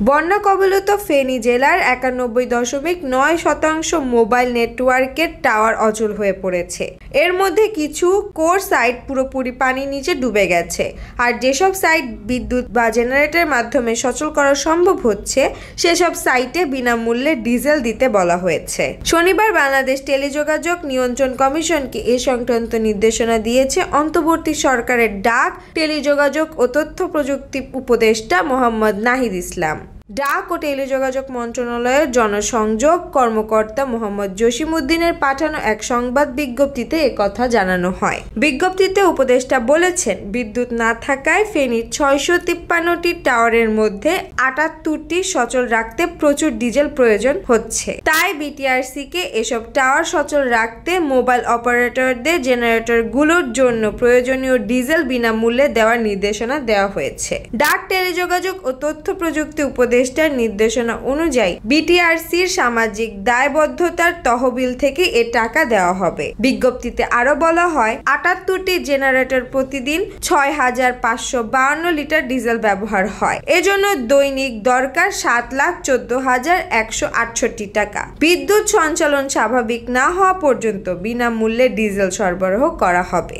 বন্যা কবলিত ফেনী জেলার 91.9% মোবাইল নেটওয়ার্কের টাওয়ার অচল হয়ে পড়েছে। এর মধ্যে কিছু কোর সাইট পুরোপুরি পানির নিচে ডুবে গেছে, আর যেসব সাইট বিদ্যুৎ বা জেনারেটরের মাধ্যমে সচল করা সম্ভব হচ্ছে সেসব সাইটে বিনামূল্যে ডিজেল দিতে বলা হয়েছে। শনিবার বাংলাদেশ টেলিযোগাযোগ নিয়ন্ত্রণ কমিশনকে এ সংক্রান্ত নির্দেশনা দিয়েছে অন্তর্বর্তী সরকারের ডাক, টেলিযোগাযোগ ও তথ্য প্রযুক্তি উপদেষ্টা মোহাম্মদ নাহিদ ইসলাম। ডাক ও টেলিযোগাযোগ মন্ত্রণালয়ের জনসংযোগ কর্মকর্তা মোহাম্মদ জসিম উদ্দিনের পাঠানো এক সংবাদ বিজ্ঞপ্তিতে একথা জানানো হয়। বিজ্ঞপ্তিতে উপদেষ্টা বলেছেন, বিদ্যুৎ না থাকায় ফেনীর 653টি টাওয়ারের মধ্যে 78টি সচল রাখতে প্রচুর ডিজেল প্রয়োজন হচ্ছে। তাই বিটিআরসিকে এসব টাওয়ার সচল রাখতে মোবাইল অপারেটরদের জেনারেটরগুলোর জন্য প্রয়োজনীয় ডিজেল বিনামূল্যে দেওয়ার নির্দেশনা দেওয়া হয়েছে। ডাক, টেলিযোগাযোগ ও তথ্য প্রযুক্তি উপদেষ্টার নির্দেশনা অনুযায়ী বিটিআরসির সামাজিক দায়বদ্ধতার তহবিল থেকে এ টাকা দেওয়া হবে। বিজ্ঞপ্তিতে আরো বলা হয়, 78টি জেনারেটর প্রতিদিন 6,552 লিটার ডিজেল ব্যবহার হয়। এজন্য দৈনিক দরকার 7,14,168 টাকা। বিদ্যুৎ সঞ্চালন স্বাভাবিক না হওয়া পর্যন্ত বিনামূল্যে ডিজেল সরবরাহ করা হবে।